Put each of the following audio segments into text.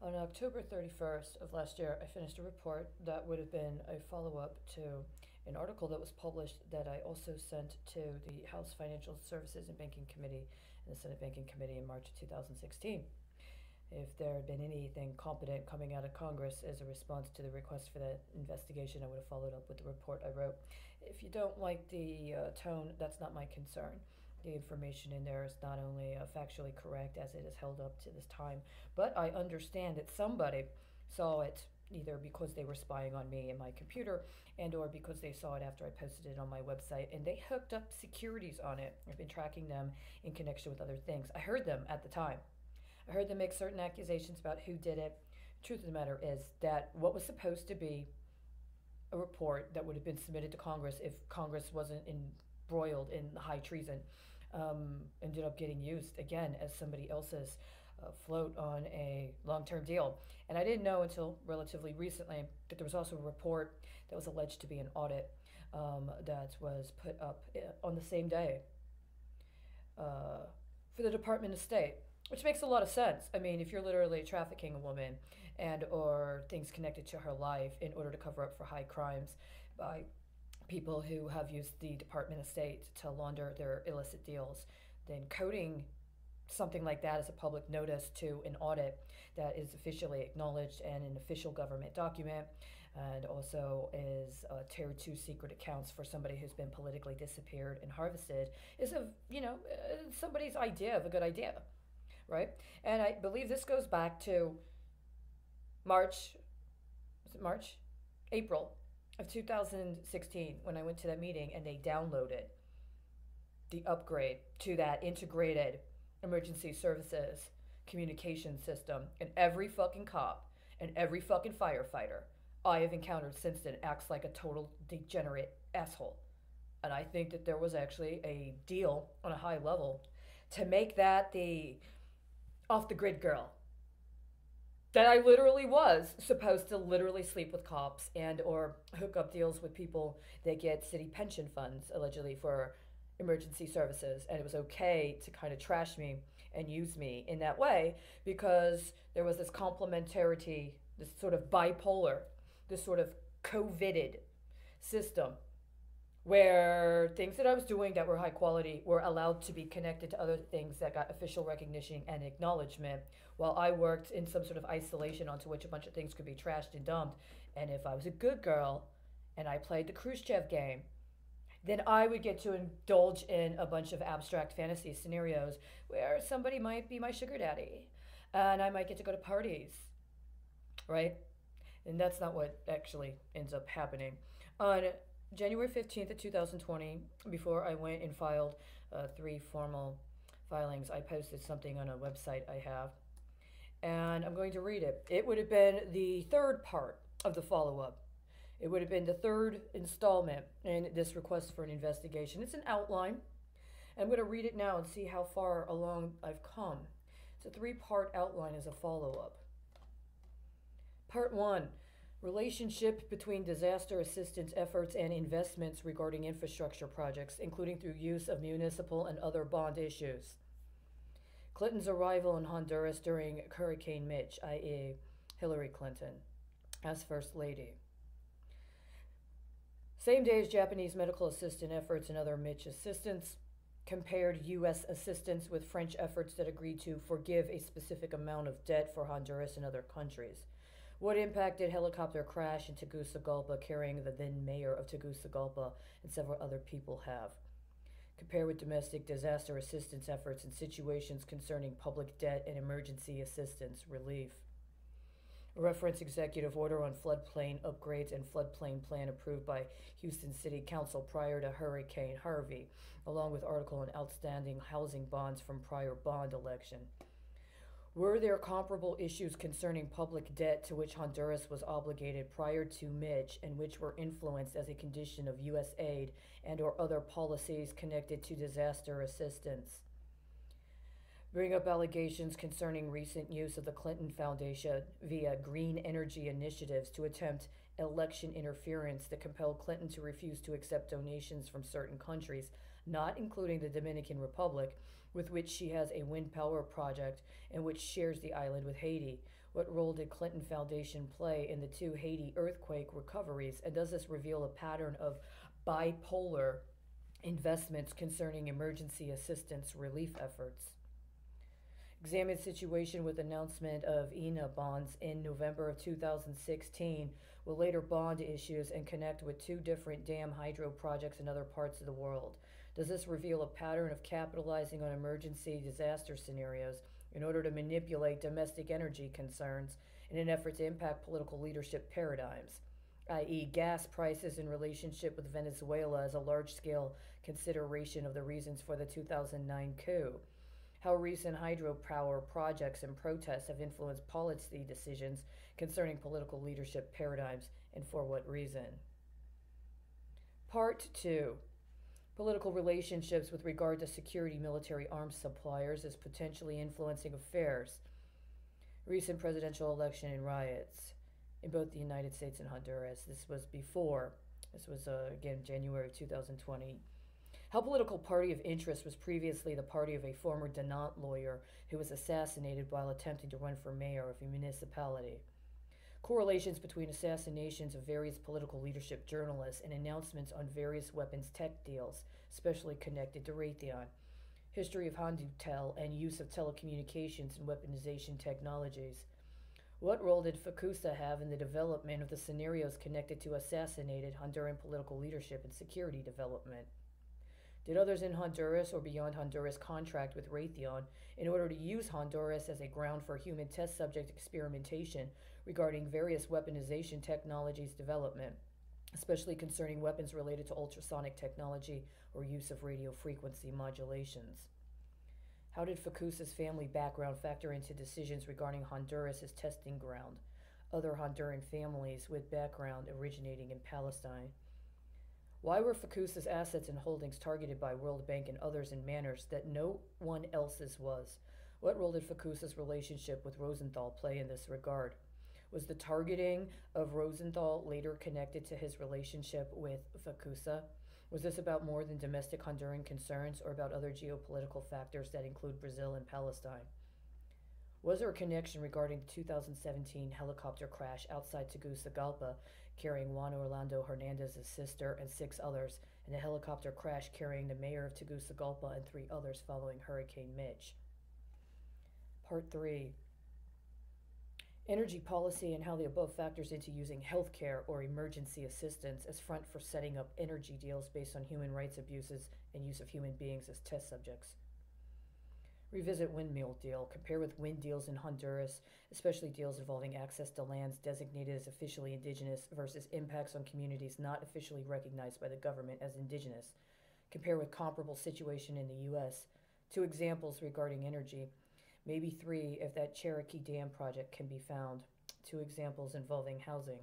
On October 31st of last year, I finished a report that would have been a follow up to an article that was published that I also sent to the House Financial Services and Banking Committee and the Senate Banking Committee in March of 2016. If there had been anything competent coming out of Congress as a response to the request for that investigation, I would have followed up with the report I wrote. If you don't like the tone, that's not my concern. The information in there is not only factually correct as it is held up to this time, but I understand that somebody saw it either because they were spying on me and my computer and or because they saw it after I posted it on my website and they hooked up securities on it. I've been tracking them in connection with other things. I heard them at the time. I heard them make certain accusations about who did it. The truth of the matter is that what was supposed to be a report that would have been submitted to Congress if Congress wasn't embroiled in high treason ended up getting used again as somebody else's float on a long-term deal. And I didn't know until relatively recently that there was also a report that was alleged to be an audit that was put up on the same day for the Department of State, which makes a lot of sense. I mean, if you're literally trafficking a woman and or things connected to her life in order to cover up for high crimes by people who have used the Department of State to launder their illicit deals, then coding something like that as a public notice to an audit that is officially acknowledged and an official government document and also is tier 2 secret accounts for somebody who's been politically disappeared and harvested is somebody's idea of a good idea, right? And I believe this goes back to April of 2016 when I went to that meeting and they downloaded the upgrade to that integrated emergency services communication system, and every fucking cop and every fucking firefighter I have encountered since then acts like a total degenerate asshole. And I think that there was actually a deal on a high level to make that the off the grid girl that I literally was supposed to literally sleep with cops and or hook up deals with people that get city pension funds allegedly for emergency services, and it was okay to kind of trash me and use me in that way because there was this complementarity, this sort of bipolar, this sort of covided system where things that I was doing that were high quality were allowed to be connected to other things that got official recognition and acknowledgement, while I worked in some sort of isolation onto which a bunch of things could be trashed and dumped. And if I was a good girl and I played the Khrushchev game, then I would get to indulge in a bunch of abstract fantasy scenarios where somebody might be my sugar daddy and I might get to go to parties, right? And that's not what actually ends up happening. On January 15th of 2020, before I went and filed 3 formal filings, I posted something on a website I have, and I'm going to read it. It would have been the third part of the follow-up. It would have been the third installment in this request for an investigation. It's an outline. I'm going to read it now and see how far along I've come. It's a 3-part outline as a follow-up. Part 1. Relationship between disaster assistance efforts and investments regarding infrastructure projects, including through use of municipal and other bond issues. Clinton's arrival in Honduras during Hurricane Mitch, i.e. Hillary Clinton, as First Lady. Same day as Japanese medical assistance efforts and other Mitch assistance, compared U.S. assistance with French efforts that agreed to forgive a specific amount of debt for Honduras and other countries. What impact did helicopter crash in Tegucigalpa carrying the then mayor of Tegucigalpa and several other people have? Compare with domestic disaster assistance efforts in situations concerning public debt and emergency assistance relief. Reference executive order on floodplain upgrades and floodplain plan approved by Houston City Council prior to Hurricane Harvey, along with article on outstanding housing bonds from prior bond election. Were there comparable issues concerning public debt to which Honduras was obligated prior to Mitch and which were influenced as a condition of U.S. aid and or other policies connected to disaster assistance? Bring up allegations concerning recent use of the Clinton Foundation via green energy initiatives to attempt election interference that compelled Clinton to refuse to accept donations from certain countries, not including the Dominican Republic, with which she has a wind power project and which shares the island with Haiti. What role did Clinton Foundation play in the two Haiti earthquake recoveries? And does this reveal a pattern of bipolar investments concerning emergency assistance relief efforts? Examine situation with announcement of ENA bonds in November of 2016 with later bond issues and connect with two different dam hydro projects in other parts of the world. Does this reveal a pattern of capitalizing on emergency disaster scenarios in order to manipulate domestic energy concerns in an effort to impact political leadership paradigms, i.e., gas prices in relationship with Venezuela as a large scale consideration of the reasons for the 2009 coup? How recent hydropower projects and protests have influenced policy decisions concerning political leadership paradigms and for what reason? Part 2. Political relationships with regard to security military arms suppliers as potentially influencing affairs. Recent presidential election and riots in both the United States and Honduras. This was again January 2020. How political party of interest was previously the party of a former Dinant lawyer who was assassinated while attempting to run for mayor of a municipality. Correlations between assassinations of various political leadership journalists and announcements on various weapons tech deals, especially connected to Raytheon. History of Hondutel and use of telecommunications and weaponization technologies. What role did FACUSA have in the development of the scenarios connected to assassinated Honduran political leadership and security development? Did others in Honduras or beyond Honduras contract with Raytheon in order to use Honduras as a ground for human test subject experimentation regarding various weaponization technologies development, especially concerning weapons related to ultrasonic technology or use of radio frequency modulations? How did FACUSA's family background factor into decisions regarding Honduras as testing ground, other Honduran families with background originating in Palestine? Why were FACUSA's assets and holdings targeted by World Bank and others in manners that no one else's was? What role did FACUSA's relationship with Rosenthal play in this regard? Was the targeting of Rosenthal later connected to his relationship with FACUSA? Was this about more than domestic Honduran concerns or about other geopolitical factors that include Brazil and Palestine? Was there a connection regarding the 2017 helicopter crash outside Tegucigalpa carrying Juan Orlando Hernandez's sister and 6 others, and the helicopter crash carrying the mayor of Tegucigalpa and 3 others following Hurricane Mitch? Part 3. Energy policy and how the above factors into using healthcare or emergency assistance as front for setting up energy deals based on human rights abuses and use of human beings as test subjects. Revisit windmill deal. Compare with wind deals in Honduras, especially deals involving access to lands designated as officially indigenous versus impacts on communities not officially recognized by the government as indigenous. Compare with comparable situation in the U.S. 2 examples regarding energy. Maybe 3 if that Cherokee Dam project can be found. 2 examples involving housing.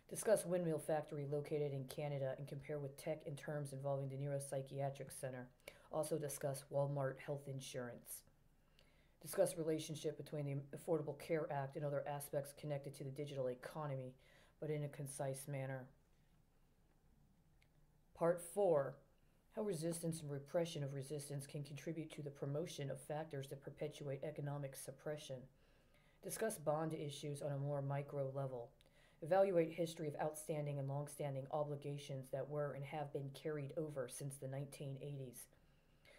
Discuss windmill factory located in Canada and compare with tech in terms involving the Neuropsychiatric Center. Also discuss Walmart health insurance. Discuss relationship between the Affordable Care Act and other aspects connected to the digital economy, but in a concise manner. Part 4. How resistance and repression of resistance can contribute to the promotion of factors that perpetuate economic suppression. Discuss bond issues on a more micro level. Evaluate history of outstanding and long-standing obligations that were and have been carried over since the 1980s.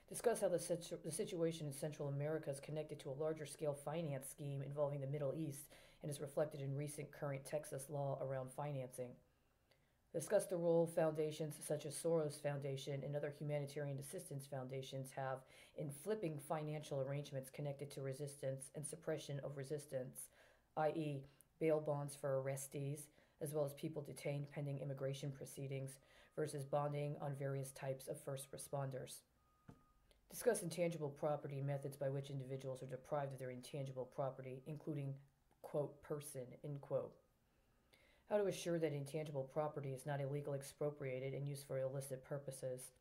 Discuss how the situation in Central America is connected to a larger scale finance scheme involving the Middle East and is reflected in recent current Texas law around financing. Discuss the role foundations such as Soros Foundation and other humanitarian assistance foundations have in flipping financial arrangements connected to resistance and suppression of resistance, i.e., bail bonds for arrestees, as well as people detained pending immigration proceedings, versus bonding on various types of first responders. Discuss intangible property methods by which individuals are deprived of their intangible property, including, quote, person, end quote. How to assure that intangible property is not illegally expropriated and used for illicit purposes.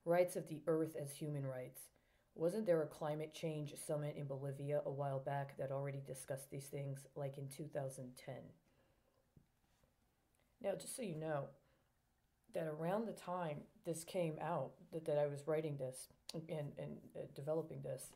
Rights of the earth as human rights. Wasn't there a climate change summit in Bolivia a while back that already discussed these things, like in 2010? Now, just so you know, that around the time this came out, that I was writing this and developing this,